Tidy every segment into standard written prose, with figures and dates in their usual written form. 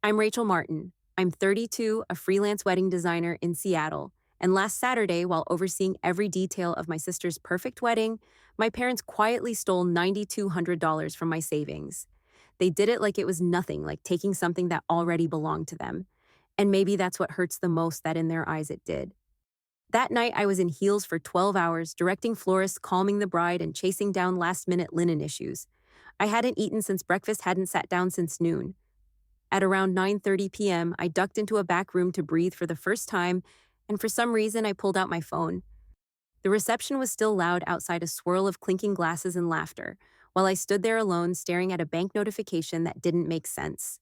I'm Rachel Martin. I'm 32, a freelance wedding designer in Seattle. And last Saturday, while overseeing every detail of my sister's perfect wedding, my parents quietly stole $9,200 from my savings. They did it like it was nothing, like taking something that already belonged to them. And maybe that's what hurts the most, that in their eyes it did. That night, I was in heels for 12 hours, directing florists, calming the bride, and chasing down last minute linen issues. I hadn't eaten since breakfast, hadn't sat down since noon. At around 9:30 p.m., I ducked into a back room to breathe for the first time, and for some reason I pulled out my phone. The reception was still loud outside, a swirl of clinking glasses and laughter, while I stood there alone staring at a bank notification that didn't make sense.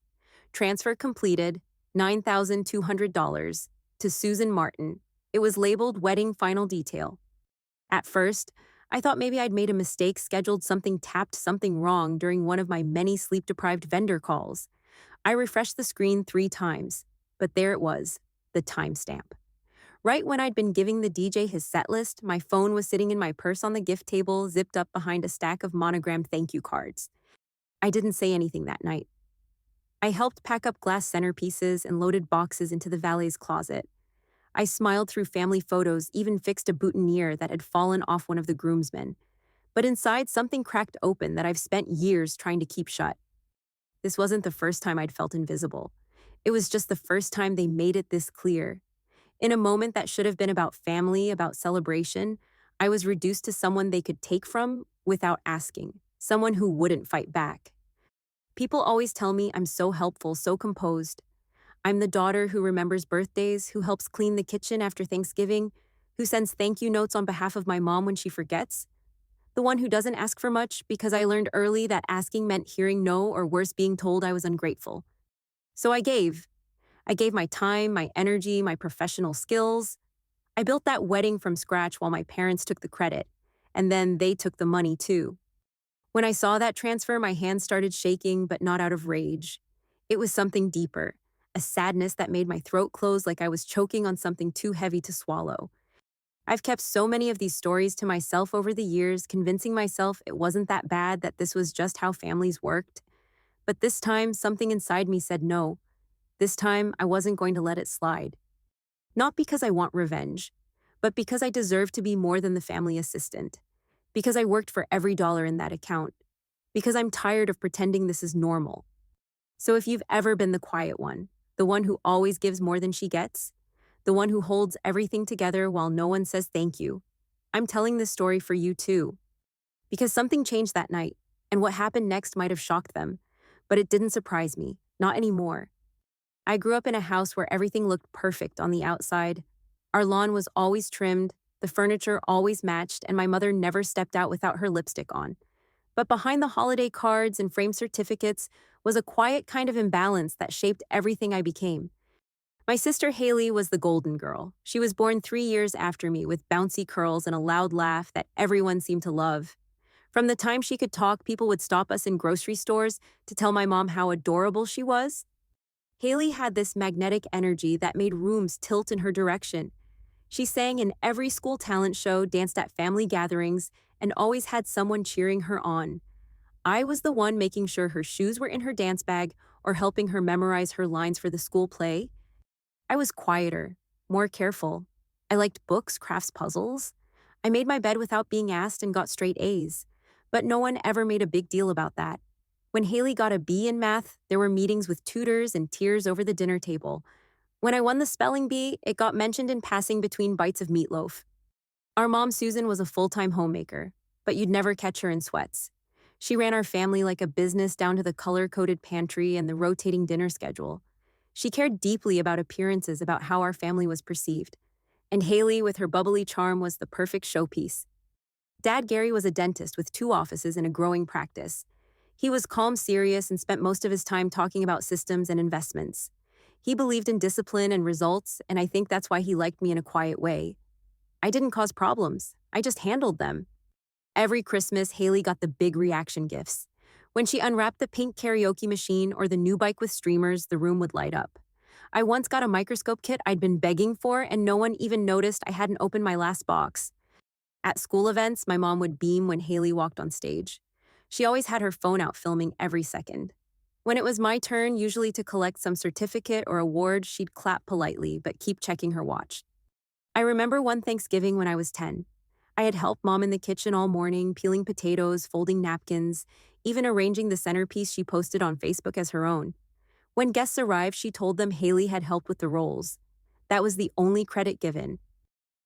Transfer completed, $9,200, to Susan Martin. It was labeled Wedding Final Detail. At first, I thought maybe I'd made a mistake, scheduled something, tapped something wrong during one of my many sleep-deprived vendor calls. I refreshed the screen 3 times, but there it was, the timestamp. Right when I'd been giving the DJ his set list, my phone was sitting in my purse on the gift table, zipped up behind a stack of monogrammed thank you cards. I didn't say anything that night. I helped pack up glass centerpieces and loaded boxes into the valet's closet. I smiled through family photos, even fixed a boutonniere that had fallen off one of the groomsmen. But inside, something cracked open that I've spent years trying to keep shut. This wasn't the first time I'd felt invisible. It was just the first time they made it this clear. In a moment that should have been about family, about celebration, I was reduced to someone they could take from without asking, someone who wouldn't fight back. People always tell me I'm so helpful, so composed. I'm the daughter who remembers birthdays, who helps clean the kitchen after Thanksgiving, who sends thank you notes on behalf of my mom when she forgets. The one who doesn't ask for much because I learned early that asking meant hearing no, or worse, being told I was ungrateful. So I gave. I gave my time, my energy, my professional skills. I built that wedding from scratch while my parents took the credit, and then they took the money too. When I saw that transfer, my hands started shaking, but not out of rage. It was something deeper, a sadness that made my throat close like I was choking on something too heavy to swallow. I've kept so many of these stories to myself over the years, convincing myself it wasn't that bad, that this was just how families worked. But this time, something inside me said no. This time, I wasn't going to let it slide. Not because I want revenge, but because I deserve to be more than the family assistant. Because I worked for every dollar in that account. Because I'm tired of pretending this is normal. So if you've ever been the quiet one, the one who always gives more than she gets, the one who holds everything together while no one says thank you, I'm telling this story for you too. Because something changed that night, and what happened next might have shocked them, but it didn't surprise me, not anymore. I grew up in a house where everything looked perfect on the outside. Our lawn was always trimmed, the furniture always matched, and my mother never stepped out without her lipstick on. But behind the holiday cards and framed certificates was a quiet kind of imbalance that shaped everything I became. My sister Haley was the golden girl. She was born 3 years after me with bouncy curls and a loud laugh that everyone seemed to love. From the time she could talk, people would stop us in grocery stores to tell my mom how adorable she was. Haley had this magnetic energy that made rooms tilt in her direction. She sang in every school talent show, danced at family gatherings, and always had someone cheering her on. I was the one making sure her shoes were in her dance bag or helping her memorize her lines for the school play. I was quieter, more careful. I liked books, crafts, puzzles. I made my bed without being asked and got straight A's. But no one ever made a big deal about that. When Haley got a B in math, there were meetings with tutors and tears over the dinner table. When I won the spelling bee, it got mentioned in passing between bites of meatloaf. Our mom, Susan, was a full-time homemaker, but you'd never catch her in sweats. She ran our family like a business, down to the color-coded pantry and the rotating dinner schedule. She cared deeply about appearances, about how our family was perceived. And Haley, with her bubbly charm, was the perfect showpiece. Dad Gary was a dentist with 2 offices and a growing practice. He was calm, serious, and spent most of his time talking about systems and investments. He believed in discipline and results, and I think that's why he liked me in a quiet way. I didn't cause problems. I just handled them. Every Christmas, Haley got the big reaction gifts. When she unwrapped the pink karaoke machine or the new bike with streamers, the room would light up. I once got a microscope kit I'd been begging for, and no one even noticed I hadn't opened my last box. At school events, my mom would beam when Haley walked on stage. She always had her phone out filming every second. When it was my turn, usually to collect some certificate or award, she'd clap politely but keep checking her watch. I remember one Thanksgiving when I was 10. I had helped mom in the kitchen all morning, peeling potatoes, folding napkins, even arranging the centerpiece she posted on Facebook as her own. When guests arrived, she told them Haley had helped with the rolls. That was the only credit given.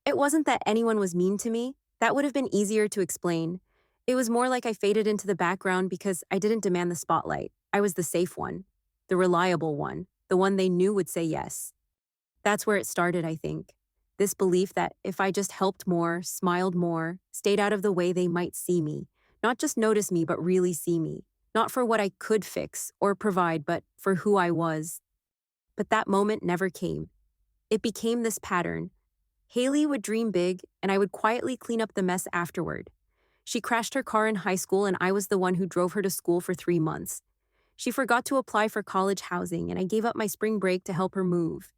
It wasn't that anyone was mean to me. That would have been easier to explain. It was more like I faded into the background because I didn't demand the spotlight. I was the safe one, the reliable one, the one they knew would say yes. That's where it started, I think. This belief that if I just helped more, smiled more, stayed out of the way, they might see me. Not just notice me, but really see me. Not for what I could fix or provide, but for who I was. But that moment never came. It became this pattern. Haley would dream big, and I would quietly clean up the mess afterward. She crashed her car in high school, and I was the one who drove her to school for 3 months. She forgot to apply for college housing, and I gave up my spring break to help her move.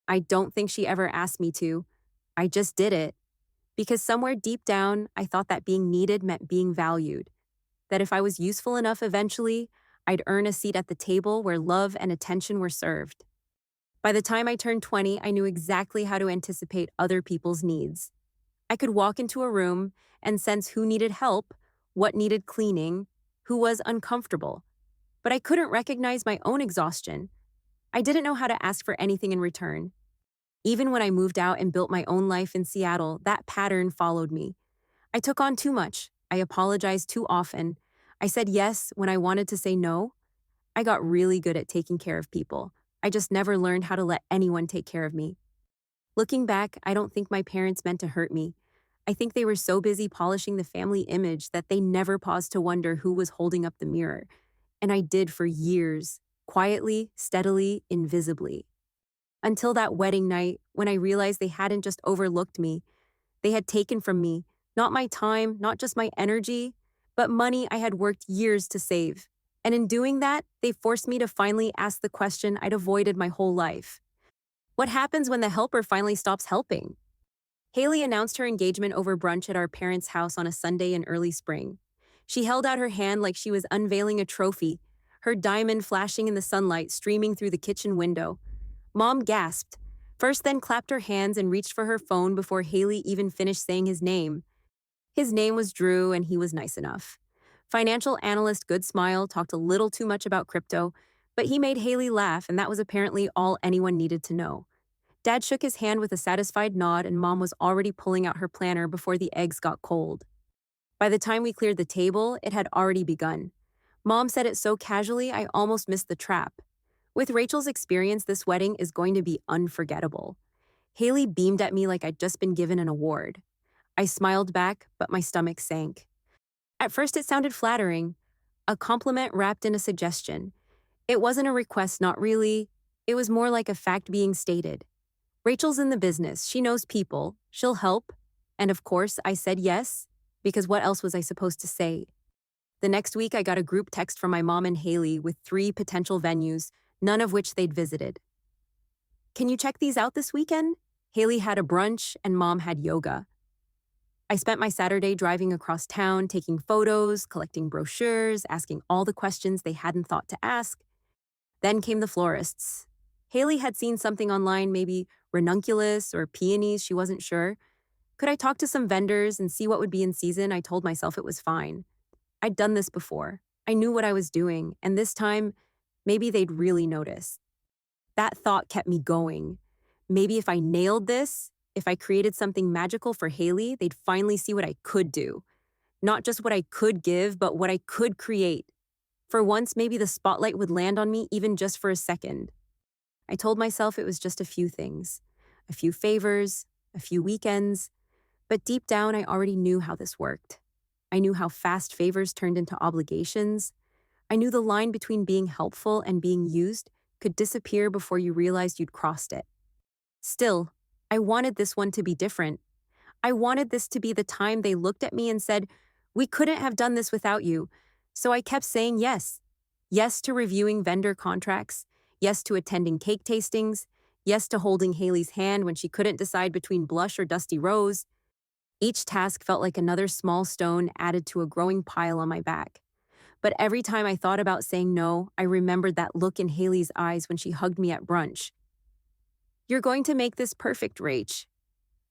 I don't think she ever asked me to. I just did it. Because somewhere deep down, I thought that being needed meant being valued. That if I was useful enough eventually, I'd earn a seat at the table where love and attention were served. By the time I turned 20, I knew exactly how to anticipate other people's needs. I could walk into a room and sense who needed help, what needed cleaning, who was uncomfortable. But I couldn't recognize my own exhaustion. I didn't know how to ask for anything in return. Even when I moved out and built my own life in Seattle, that pattern followed me. I took on too much. I apologized too often. I said yes when I wanted to say no. I got really good at taking care of people. I just never learned how to let anyone take care of me. Looking back, I don't think my parents meant to hurt me. I think they were so busy polishing the family image that they never paused to wonder who was holding up the mirror. And I did for years, quietly, steadily, invisibly. Until that wedding night, when I realized they hadn't just overlooked me, they had taken from me, not my time, not just my energy, but money I had worked years to save. And in doing that, they forced me to finally ask the question I'd avoided my whole life. What happens when the helper finally stops helping? Haley announced her engagement over brunch at our parents' house on a Sunday in early spring. She held out her hand like she was unveiling a trophy, her diamond flashing in the sunlight streaming through the kitchen window. Mom gasped, first then clapped her hands and reached for her phone before Haley even finished saying his name. His name was Drew, and he was nice enough. Financial analyst Good Smile talked a little too much about crypto, but he made Haley laugh, and that was apparently all anyone needed to know. Dad shook his hand with a satisfied nod, and Mom was already pulling out her planner before the eggs got cold. By the time we cleared the table, it had already begun. Mom said it so casually, I almost missed the trap. With Rachel's experience, this wedding is going to be unforgettable. Haley beamed at me like I'd just been given an award. I smiled back, but my stomach sank. At first, it sounded flattering, a compliment wrapped in a suggestion. It wasn't a request, not really. It was more like a fact being stated. Rachel's in the business. She knows people. She'll help. And of course, I said yes, because what else was I supposed to say? The next week, I got a group text from my mom and Haley with 3 potential venues, none of which they'd visited. Can you check these out this weekend? Haley had a brunch and Mom had yoga. I spent my Saturday driving across town, taking photos, collecting brochures, asking all the questions they hadn't thought to ask. Then came the florists. Haley had seen something online, maybe ranunculus or peonies, she wasn't sure. Could I talk to some vendors and see what would be in season? I told myself it was fine. I'd done this before. I knew what I was doing, and this time, maybe they'd really notice. That thought kept me going. Maybe if I nailed this, if I created something magical for Haley, they'd finally see what I could do. Not just what I could give, but what I could create. For once, maybe the spotlight would land on me even just for a second. I told myself it was just a few things, a few favors, a few weekends, but deep down I already knew how this worked. I knew how fast favors turned into obligations. I knew the line between being helpful and being used could disappear before you realized you'd crossed it. Still, I wanted this one to be different. I wanted this to be the time they looked at me and said, "We couldn't have done this without you." So I kept saying yes. Yes to reviewing vendor contracts. Yes to attending cake tastings. Yes to holding Haley's hand when she couldn't decide between blush or dusty rose. Each task felt like another small stone added to a growing pile on my back. But every time I thought about saying no, I remembered that look in Haley's eyes when she hugged me at brunch. "You're going to make this perfect, Rach."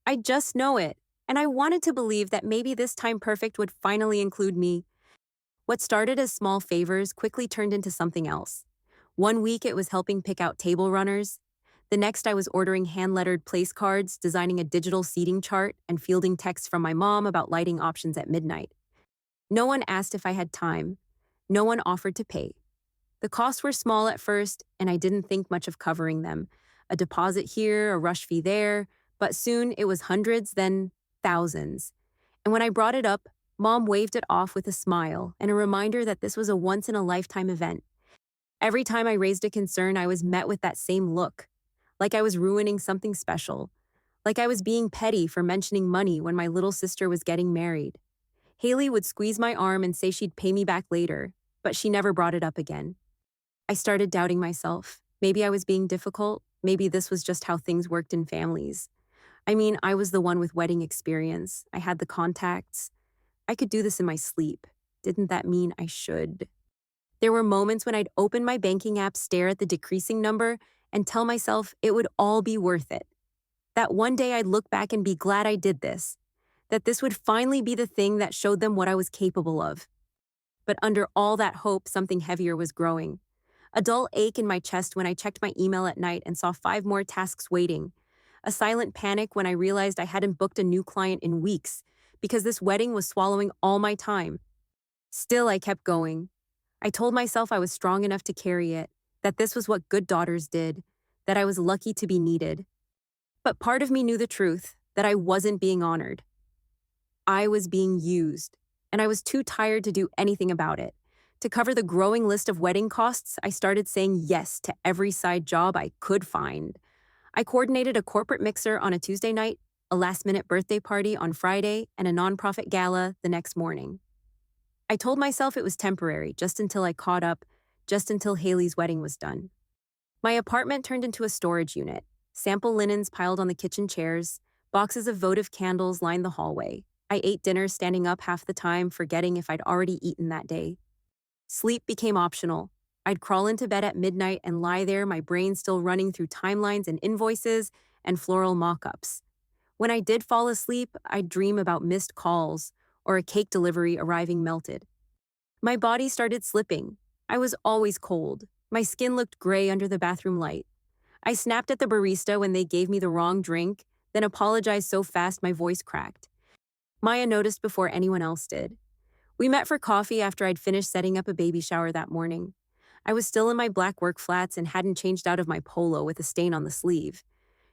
I just know it, and I wanted to believe that maybe this time perfect would finally include me. What started as small favors quickly turned into something else. One week it was helping pick out table runners. The next I was ordering hand-lettered place cards, designing a digital seating chart, and fielding texts from my mom about lighting options at midnight. No one asked if I had time. No one offered to pay. The costs were small at first, and I didn't think much of covering them. A deposit here, a rush fee there, but soon it was hundreds, then thousands. And when I brought it up, Mom waved it off with a smile and a reminder that this was a once-in-a-lifetime event. Every time I raised a concern, I was met with that same look, like I was ruining something special, like I was being petty for mentioning money when my little sister was getting married. Haley would squeeze my arm and say she'd pay me back later, but she never brought it up again. I started doubting myself. Maybe I was being difficult. Maybe this was just how things worked in families. I mean, I was the one with wedding experience. I had the contacts. I could do this in my sleep. Didn't that mean I should? There were moments when I'd open my banking app, stare at the decreasing number, and tell myself it would all be worth it. That one day I'd look back and be glad I did this. That this would finally be the thing that showed them what I was capable of. But under all that hope, something heavier was growing. A dull ache in my chest when I checked my email at night and saw 5 more tasks waiting. A silent panic when I realized I hadn't booked a new client in weeks because this wedding was swallowing all my time. Still, I kept going. I told myself I was strong enough to carry it, that this was what good daughters did, that I was lucky to be needed. But part of me knew the truth, that I wasn't being honored. I was being used, and I was too tired to do anything about it. To cover the growing list of wedding costs, I started saying yes to every side job I could find. I coordinated a corporate mixer on a Tuesday night, a last-minute birthday party on Friday, and a nonprofit gala the next morning. I told myself it was temporary, just until I caught up, just until Haley's wedding was done. My apartment turned into a storage unit. Sample linens piled on the kitchen chairs, boxes of votive candles lined the hallway. I ate dinner standing up half the time, forgetting if I'd already eaten that day. Sleep became optional. I'd crawl into bed at midnight and lie there, my brain still running through timelines and invoices and floral mock-ups. When I did fall asleep, I'd dream about missed calls or a cake delivery arriving melted. My body started slipping. I was always cold. My skin looked gray under the bathroom light. I snapped at the barista when they gave me the wrong drink, then apologized so fast my voice cracked. Maya noticed before anyone else did. We met for coffee after I'd finished setting up a baby shower that morning. I was still in my black work flats and hadn't changed out of my polo with a stain on the sleeve.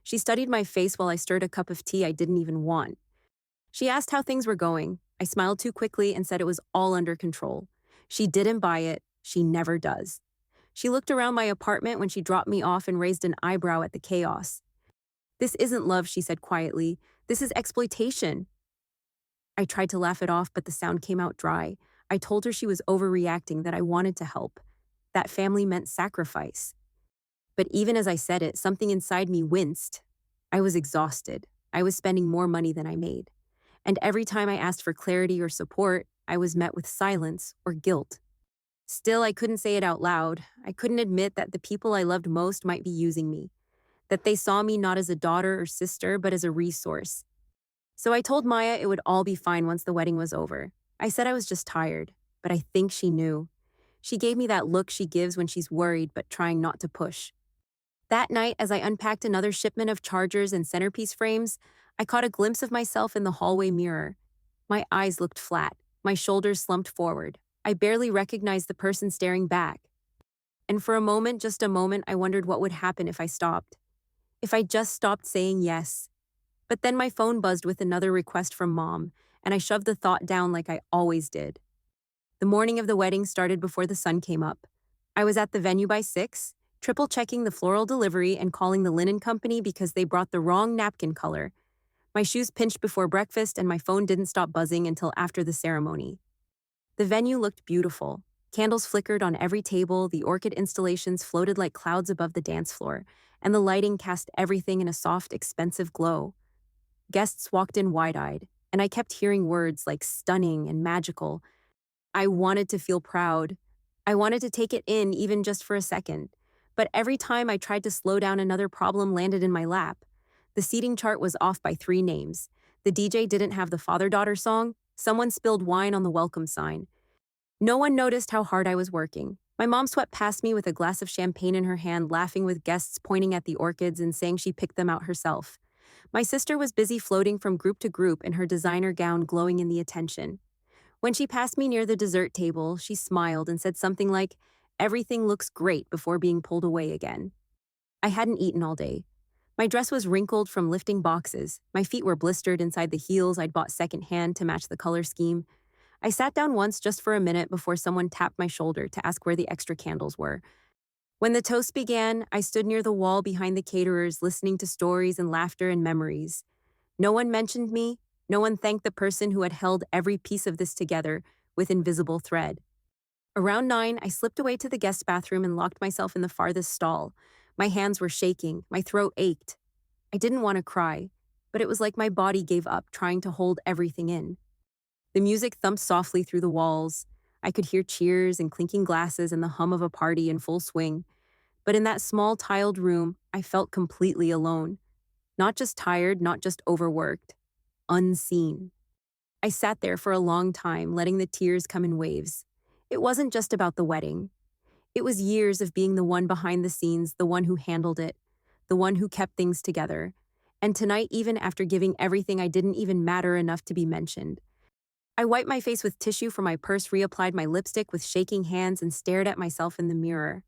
She studied my face while I stirred a cup of tea I didn't even want. She asked how things were going. I smiled too quickly and said it was all under control. She didn't buy it. She never does. She looked around my apartment when she dropped me off and raised an eyebrow at the chaos. "This isn't love," she said quietly. "This is exploitation." I tried to laugh it off, but the sound came out dry. I told her she was overreacting, that I wanted to help. That family meant sacrifice. But even as I said it, something inside me winced. I was exhausted. I was spending more money than I made. And every time I asked for clarity or support, I was met with silence or guilt. Still, I couldn't say it out loud. I couldn't admit that the people I loved most might be using me, that they saw me not as a daughter or sister, but as a resource. So I told Maya it would all be fine once the wedding was over. I said I was just tired, but I think she knew. She gave me that look she gives when she's worried but trying not to push. That night, as I unpacked another shipment of chargers and centerpiece frames, I caught a glimpse of myself in the hallway mirror. My eyes looked flat, my shoulders slumped forward. I barely recognized the person staring back. And for a moment, just a moment, I wondered what would happen if I stopped. If I just stopped saying yes. But then my phone buzzed with another request from Mom, and I shoved the thought down like I always did. The morning of the wedding started before the sun came up. I was at the venue by 6, triple-checking the floral delivery and calling the linen company because they brought the wrong napkin color. My shoes pinched before breakfast, and my phone didn't stop buzzing until after the ceremony. The venue looked beautiful. Candles flickered on every table, the orchid installations floated like clouds above the dance floor, and the lighting cast everything in a soft, expensive glow. Guests walked in wide-eyed, and I kept hearing words like stunning and magical. I wanted to feel proud. I wanted to take it in even just for a second. But every time I tried to slow down, another problem landed in my lap. The seating chart was off by 3 names. The DJ didn't have the father-daughter song. Someone spilled wine on the welcome sign. No one noticed how hard I was working. My mom swept past me with a glass of champagne in her hand, laughing with guests pointing at the orchids and saying she picked them out herself. My sister was busy floating from group to group in her designer gown, glowing in the attention. When she passed me near the dessert table, she smiled and said something like, "Everything looks great," before being pulled away again. I hadn't eaten all day. My dress was wrinkled from lifting boxes. My feet were blistered inside the heels I'd bought secondhand to match the color scheme. I sat down once just for a minute before someone tapped my shoulder to ask where the extra candles were. When the toast began, I stood near the wall behind the caterers, listening to stories and laughter and memories. No one mentioned me. No one thanked the person who had held every piece of this together with invisible thread. Around 9, I slipped away to the guest bathroom and locked myself in the farthest stall. My hands were shaking, my throat ached. I didn't want to cry, but it was like my body gave up trying to hold everything in. The music thumped softly through the walls. I could hear cheers and clinking glasses and the hum of a party in full swing. But in that small tiled room, I felt completely alone. Not just tired, not just overworked. Unseen. I sat there for a long time, letting the tears come in waves. It wasn't just about the wedding. It was years of being the one behind the scenes, the one who handled it, the one who kept things together. And tonight, even after giving everything, I didn't even matter enough to be mentioned. I wiped my face with tissue from my purse, reapplied my lipstick with shaking hands, and stared at myself in the mirror.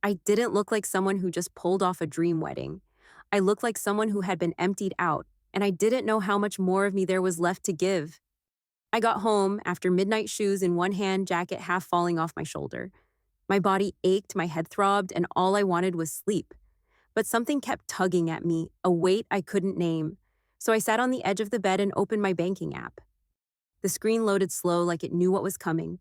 I didn't look like someone who just pulled off a dream wedding. I looked like someone who had been emptied out, and I didn't know how much more of me there was left to give. I got home after midnight shoes in one hand, jacket half falling off my shoulder. My body ached, my head throbbed, and all I wanted was sleep. But something kept tugging at me, a weight I couldn't name. So I sat on the edge of the bed and opened my banking app. The screen loaded slow, like it knew what was coming.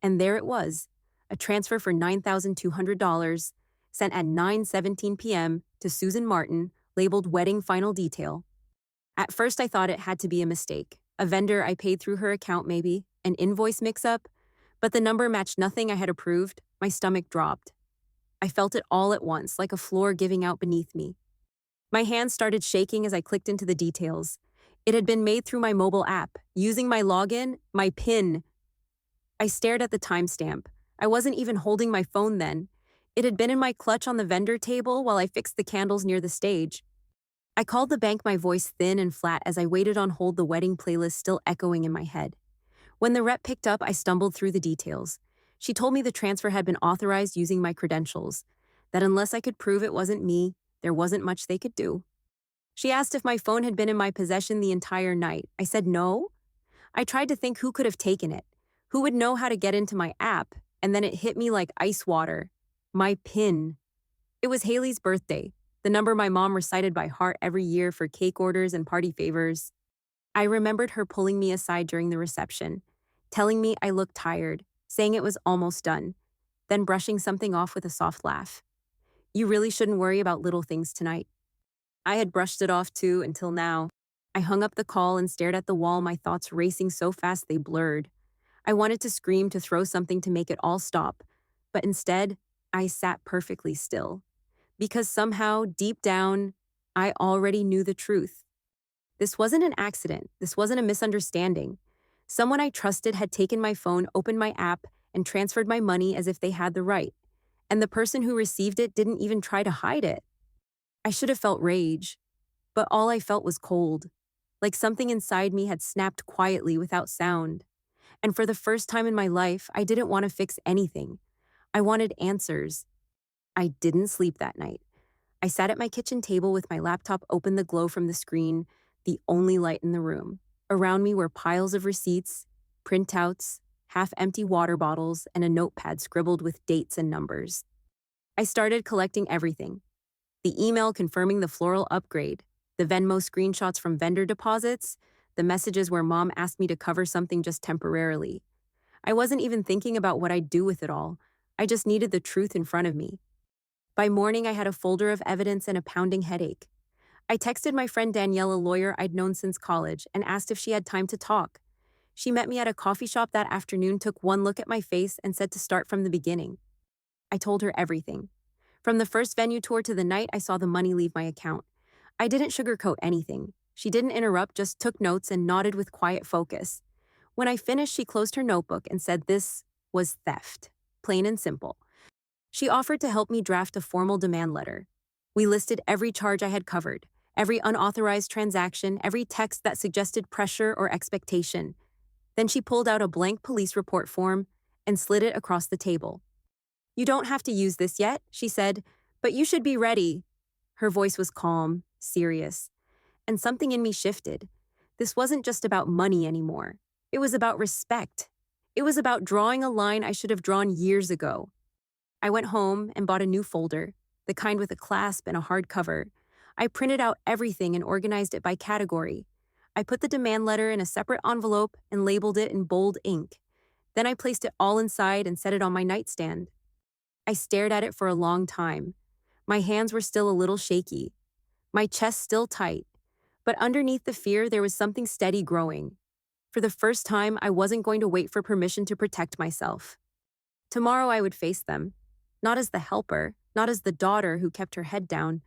And there it was, a transfer for $9,200, sent at 9:17 p.m. to Susan Martin, labeled Wedding Final Detail. At first I thought it had to be a mistake. A vendor I paid through her account maybe, an invoice mix-up, but the number matched nothing I had approved. My stomach dropped. I felt it all at once, like a floor giving out beneath me. My hands started shaking as I clicked into the details. It had been made through my mobile app, using my login, my PIN. I stared at the timestamp. I wasn't even holding my phone then. It had been in my clutch on the vendor table while I fixed the candles near the stage. I called the bank, my voice thin and flat as I waited on hold, the wedding playlist still echoing in my head. When the rep picked up, I stumbled through the details. She told me the transfer had been authorized using my credentials, that unless I could prove it wasn't me, there wasn't much they could do. She asked if my phone had been in my possession the entire night. I said no. I tried to think who could have taken it, who would know how to get into my app, and then it hit me like ice water. My PIN. It was Haley's birthday, the number my mom recited by heart every year for cake orders and party favors. I remembered her pulling me aside during the reception, telling me I looked tired, saying it was almost done, then brushing something off with a soft laugh. "You really shouldn't worry about little things tonight." I had brushed it off too until now. I hung up the call and stared at the wall, my thoughts racing so fast they blurred. I wanted to scream, to throw something to make it all stop, but instead, I sat perfectly still. Because somehow, deep down, I already knew the truth. This wasn't an accident. This wasn't a misunderstanding. Someone I trusted had taken my phone, opened my app, and transferred my money as if they had the right. And the person who received it didn't even try to hide it. I should have felt rage, but all I felt was cold, like something inside me had snapped quietly without sound. And for the first time in my life, I didn't want to fix anything. I wanted answers. I didn't sleep that night. I sat at my kitchen table with my laptop open, the glow from the screen, the only light in the room. Around me were piles of receipts, printouts, half-empty water bottles, and a notepad scribbled with dates and numbers. I started collecting everything. The email confirming the floral upgrade, the Venmo screenshots from vendor deposits, the messages where mom asked me to cover something just temporarily. I wasn't even thinking about what I'd do with it all. I just needed the truth in front of me. By morning, I had a folder of evidence and a pounding headache. I texted my friend Danielle, a lawyer I'd known since college, and asked if she had time to talk. She met me at a coffee shop that afternoon, took one look at my face, and said to start from the beginning. I told her everything. From the first venue tour to the night I saw the money leave my account. I didn't sugarcoat anything. She didn't interrupt, just took notes and nodded with quiet focus. When I finished, she closed her notebook and said this was theft. Plain and simple. She offered to help me draft a formal demand letter. We listed every charge I had covered, every unauthorized transaction, every text that suggested pressure or expectation. Then she pulled out a blank police report form and slid it across the table. "You don't have to use this yet," she said, "but you should be ready." Her voice was calm, serious, and something in me shifted. This wasn't just about money anymore. It was about respect. It was about drawing a line I should have drawn years ago. I went home and bought a new folder, the kind with a clasp and a hard cover. I printed out everything and organized it by category. I put the demand letter in a separate envelope and labeled it in bold ink. Then I placed it all inside and set it on my nightstand. I stared at it for a long time. My hands were still a little shaky, my chest still tight, but underneath the fear there was something steady growing. For the first time, I wasn't going to wait for permission to protect myself. Tomorrow I would face them, not as the helper, not as the daughter who kept her head down,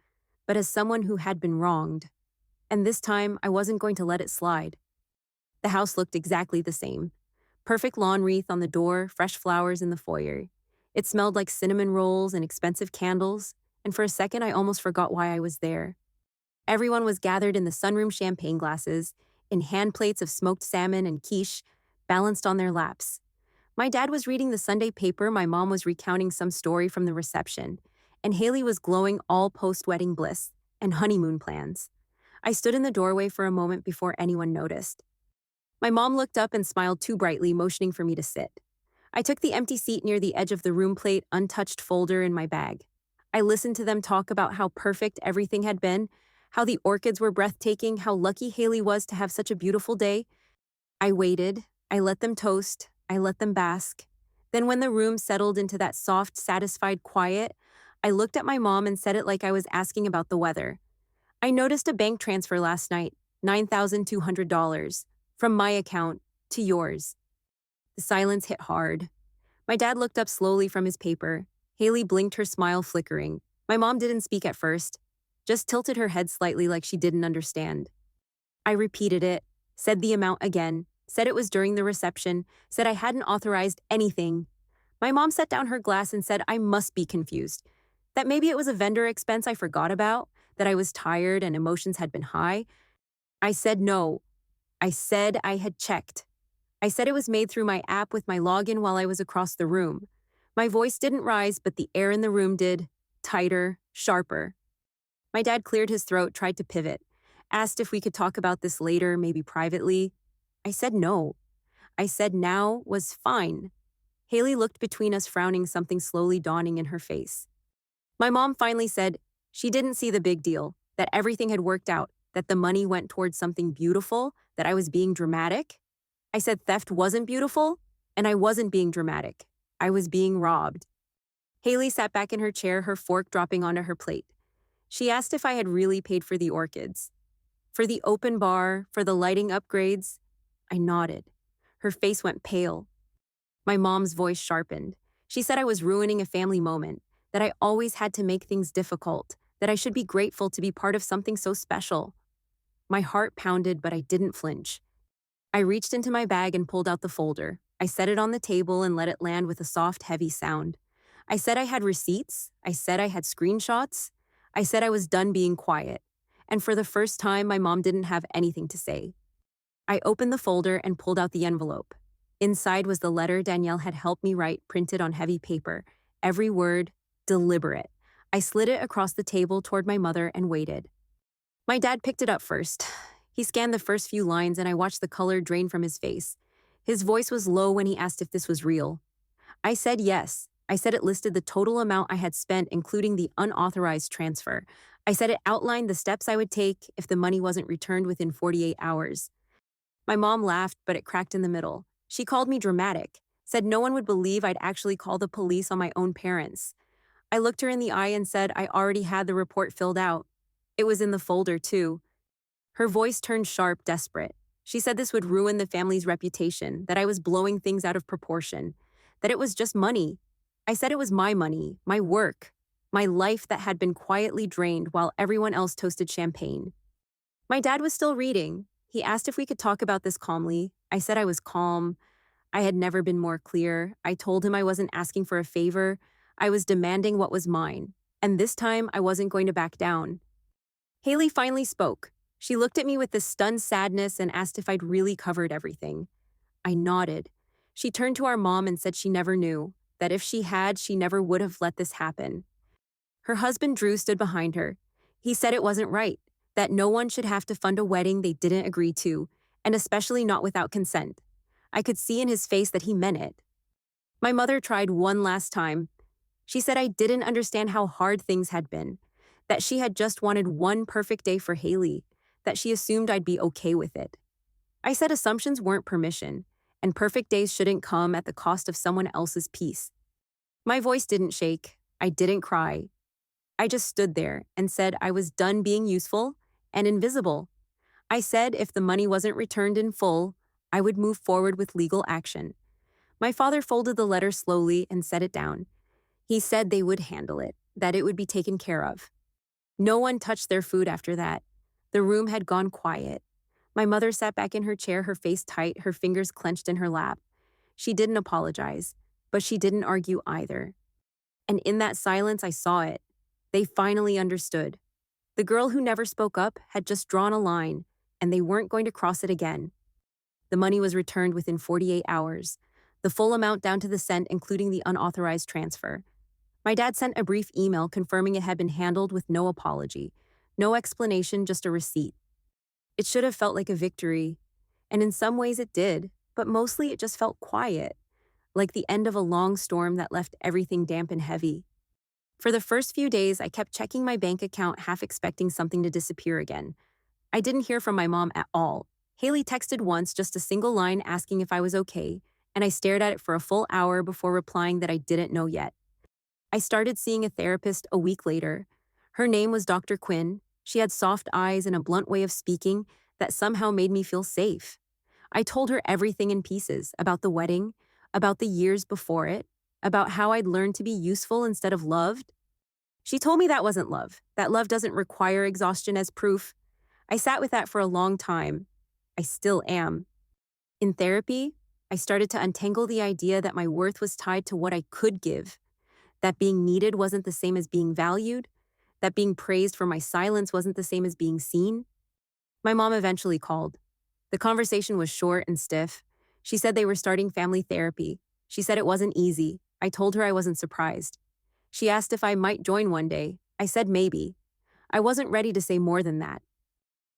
but as someone who had been wronged. And this time, I wasn't going to let it slide. The house looked exactly the same. Perfect lawn wreath on the door, fresh flowers in the foyer. It smelled like cinnamon rolls and expensive candles, and for a second I almost forgot why I was there. Everyone was gathered in the sunroom, champagne glasses, in hand plates of smoked salmon and quiche, balanced on their laps. My dad was reading the Sunday paper, my mom was recounting some story from the reception, and Haley was glowing all post-wedding bliss and honeymoon plans. I stood in the doorway for a moment before anyone noticed. My mom looked up and smiled too brightly, motioning for me to sit. I took the empty seat near the edge of the room plate, untouched folder in my bag. I listened to them talk about how perfect everything had been, how the orchids were breathtaking, how lucky Haley was to have such a beautiful day. I waited. I let them toast. I let them bask. Then when the room settled into that soft, satisfied quiet, I looked at my mom and said it like I was asking about the weather. "I noticed a bank transfer last night, $9,200, from my account to yours." The silence hit hard. My dad looked up slowly from his paper. Haley blinked, her smile flickering. My mom didn't speak at first, just tilted her head slightly like she didn't understand. I repeated it, said the amount again, said it was during the reception, said I hadn't authorized anything. My mom set down her glass and said I must be confused, that maybe it was a vendor expense I forgot about, that I was tired and emotions had been high. I said no. I said I had checked. I said it was made through my app with my login while I was across the room. My voice didn't rise, but the air in the room did, tighter, sharper. My dad cleared his throat, tried to pivot, asked if we could talk about this later, maybe privately. I said no. I said now was fine. Haley looked between us, frowning, something slowly dawning in her face. My mom finally said she didn't see the big deal, that everything had worked out, that the money went towards something beautiful, that I was being dramatic. I said theft wasn't beautiful, and I wasn't being dramatic. I was being robbed. Haley sat back in her chair, her fork dropping onto her plate. She asked if I had really paid for the orchids, for the open bar, for the lighting upgrades. I nodded. Her face went pale. My mom's voice sharpened. She said I was ruining a family moment, that I always had to make things difficult, that I should be grateful to be part of something so special. My heart pounded, but I didn't flinch. I reached into my bag and pulled out the folder. I set it on the table and let it land with a soft, heavy sound. I said I had receipts. I said I had screenshots. I said I was done being quiet. And for the first time, my mom didn't have anything to say. I opened the folder and pulled out the envelope. Inside was the letter Danielle had helped me write, printed on heavy paper. Every word, deliberate. I slid it across the table toward my mother and waited. My dad picked it up first. He scanned the first few lines and I watched the color drain from his face. His voice was low when he asked if this was real. I said yes. I said it listed the total amount I had spent, including the unauthorized transfer. I said it outlined the steps I would take if the money wasn't returned within 48 hours. My mom laughed, but it cracked in the middle. She called me dramatic, said no one would believe I'd actually call the police on my own parents. I looked her in the eye and said I already had the report filled out. It was in the folder, too. Her voice turned sharp, desperate. She said this would ruin the family's reputation, that I was blowing things out of proportion, that it was just money. I said it was my money, my work, my life that had been quietly drained while everyone else toasted champagne. My dad was still reading. He asked if we could talk about this calmly. I said I was calm. I had never been more clear. I told him I wasn't asking for a favor. I was demanding what was mine. And this time, I wasn't going to back down. Haley finally spoke. She looked at me with this stunned sadness and asked if I'd really covered everything. I nodded. She turned to our mom and said she never knew, that if she had, she never would have let this happen. Her husband Drew stood behind her. He said it wasn't right, that no one should have to fund a wedding they didn't agree to, and especially not without consent. I could see in his face that he meant it. My mother tried one last time. She said I didn't understand how hard things had been, that she had just wanted one perfect day for Haley, that she assumed I'd be okay with it. I said assumptions weren't permission, and perfect days shouldn't come at the cost of someone else's peace. My voice didn't shake. I didn't cry. I just stood there and said I was done being useful and invisible. I said if the money wasn't returned in full, I would move forward with legal action. My father folded the letter slowly and set it down. He said they would handle it, that it would be taken care of. No one touched their food after that. The room had gone quiet. My mother sat back in her chair, her face tight, her fingers clenched in her lap. She didn't apologize, but she didn't argue either. And in that silence, I saw it. They finally understood. The girl who never spoke up had just drawn a line, and they weren't going to cross it again. The money was returned within 48 hours, the full amount down to the cent, including the unauthorized transfer. My dad sent a brief email confirming it had been handled with no apology, no explanation, just a receipt. It should have felt like a victory, and in some ways it did, but mostly it just felt quiet, like the end of a long storm that left everything damp and heavy. For the first few days, I kept checking my bank account, half expecting something to disappear again. I didn't hear from my mom at all. Haley texted once, just a single line asking if I was okay, and I stared at it for a full hour before replying that I didn't know yet. I started seeing a therapist a week later. Her name was Dr. Quinn. She had soft eyes and a blunt way of speaking that somehow made me feel safe. I told her everything in pieces, about the wedding, about the years before it, about how I'd learned to be useful instead of loved. She told me that wasn't love, that love doesn't require exhaustion as proof. I sat with that for a long time. I still am. In therapy, I started to untangle the idea that my worth was tied to what I could give, that being needed wasn't the same as being valued, that being praised for my silence wasn't the same as being seen. My mom eventually called. The conversation was short and stiff. She said they were starting family therapy. She said it wasn't easy. I told her I wasn't surprised. She asked if I might join one day. I said maybe. I wasn't ready to say more than that.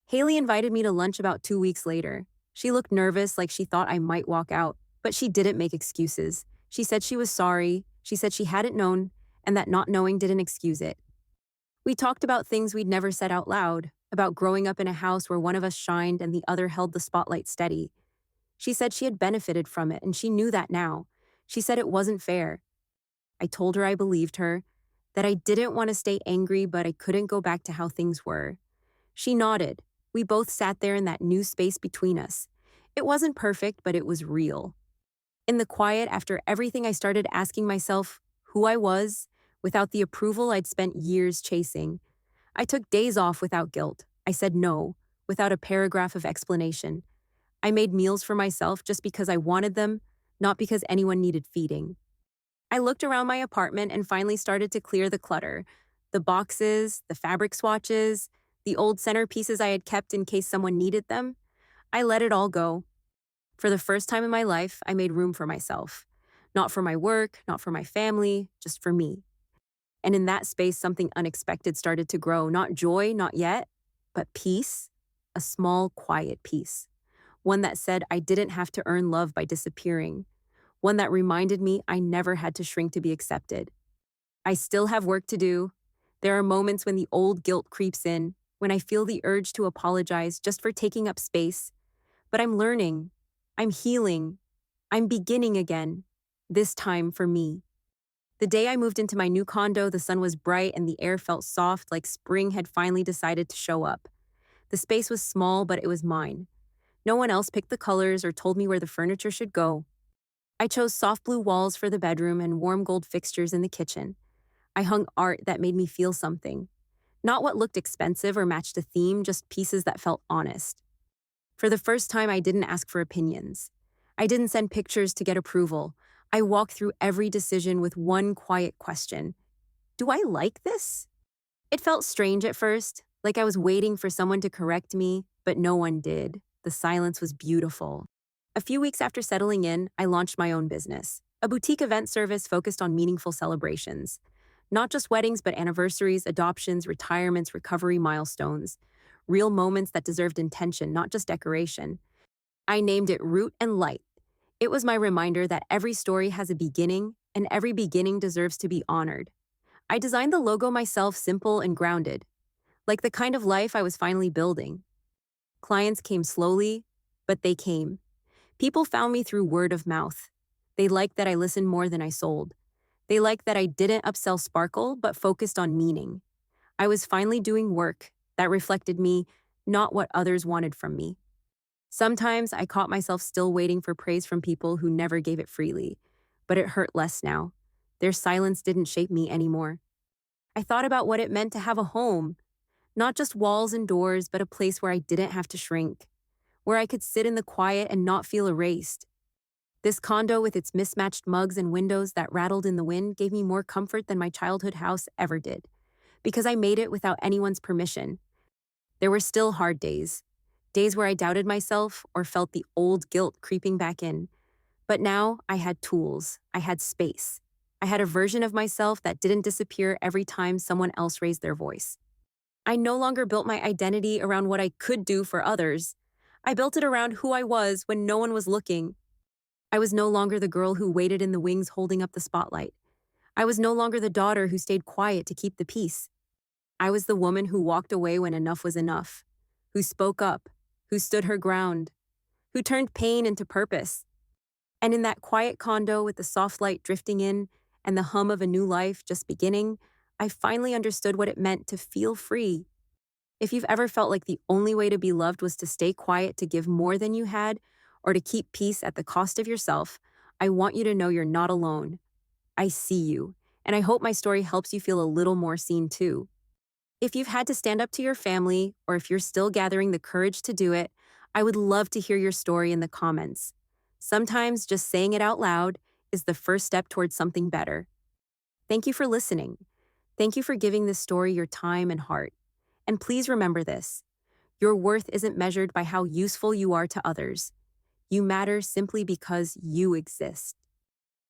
Haley invited me to lunch about 2 weeks later. She looked nervous, like she thought I might walk out, but she didn't make excuses. She said she was sorry. She said she hadn't known, and that not knowing didn't excuse it. We talked about things we'd never said out loud, about growing up in a house where one of us shined and the other held the spotlight steady. She said she had benefited from it, and she knew that now. She said it wasn't fair. I told her I believed her, that I didn't want to stay angry, but I couldn't go back to how things were. She nodded. We both sat there in that new space between us. It wasn't perfect, but it was real. In the quiet, after everything, I started asking myself who I was without the approval I'd spent years chasing. I took days off without guilt. I said no, without a paragraph of explanation. I made meals for myself just because I wanted them, not because anyone needed feeding. I looked around my apartment and finally started to clear the clutter. The boxes, the fabric swatches, the old centerpieces I had kept in case someone needed them. I let it all go. For the first time in my life, I made room for myself. Not for my work, not for my family, just for me. And in that space, something unexpected started to grow. Not joy, not yet, but peace. A small, quiet peace. One that said I didn't have to earn love by disappearing. One that reminded me I never had to shrink to be accepted. I still have work to do. There are moments when the old guilt creeps in, when I feel the urge to apologize just for taking up space. But I'm learning. I'm healing. I'm beginning again. This time for me. The day I moved into my new condo, the sun was bright and the air felt soft, like spring had finally decided to show up. The space was small, but it was mine. No one else picked the colors or told me where the furniture should go. I chose soft blue walls for the bedroom and warm gold fixtures in the kitchen. I hung art that made me feel something. Not what looked expensive or matched a theme, just pieces that felt honest. For the first time, I didn't ask for opinions. I didn't send pictures to get approval. I walked through every decision with one quiet question: do I like this? It felt strange at first, like I was waiting for someone to correct me, but no one did. The silence was beautiful. A few weeks after settling in, I launched my own business, a boutique event service focused on meaningful celebrations. Not just weddings, but anniversaries, adoptions, retirements, recovery milestones. Real moments that deserved intention, not just decoration. I named it Root and Light. It was my reminder that every story has a beginning, and every beginning deserves to be honored. I designed the logo myself, simple and grounded, like the kind of life I was finally building. Clients came slowly, but they came. People found me through word of mouth. They liked that I listened more than I sold. They liked that I didn't upsell sparkle, but focused on meaning. I was finally doing work that reflected me, not what others wanted from me. Sometimes I caught myself still waiting for praise from people who never gave it freely, but it hurt less now. Their silence didn't shape me anymore. I thought about what it meant to have a home, not just walls and doors, but a place where I didn't have to shrink, where I could sit in the quiet and not feel erased. This condo with its mismatched mugs and windows that rattled in the wind gave me more comfort than my childhood house ever did, because I made it without anyone's permission. There were still hard days, days where I doubted myself or felt the old guilt creeping back in. But now I had tools, I had space. I had a version of myself that didn't disappear every time someone else raised their voice. I no longer built my identity around what I could do for others. I built it around who I was when no one was looking. I was no longer the girl who waited in the wings holding up the spotlight. I was no longer the daughter who stayed quiet to keep the peace. I was the woman who walked away when enough was enough, who spoke up, who stood her ground, who turned pain into purpose. And in that quiet condo with the soft light drifting in and the hum of a new life just beginning, I finally understood what it meant to feel free. If you've ever felt like the only way to be loved was to stay quiet, to give more than you had, or to keep peace at the cost of yourself, I want you to know you're not alone. I see you, and I hope my story helps you feel a little more seen too. If you've had to stand up to your family, or if you're still gathering the courage to do it, I would love to hear your story in the comments. Sometimes just saying it out loud is the first step towards something better. Thank you for listening. Thank you for giving this story your time and heart. And please remember this: your worth isn't measured by how useful you are to others. You matter simply because you exist.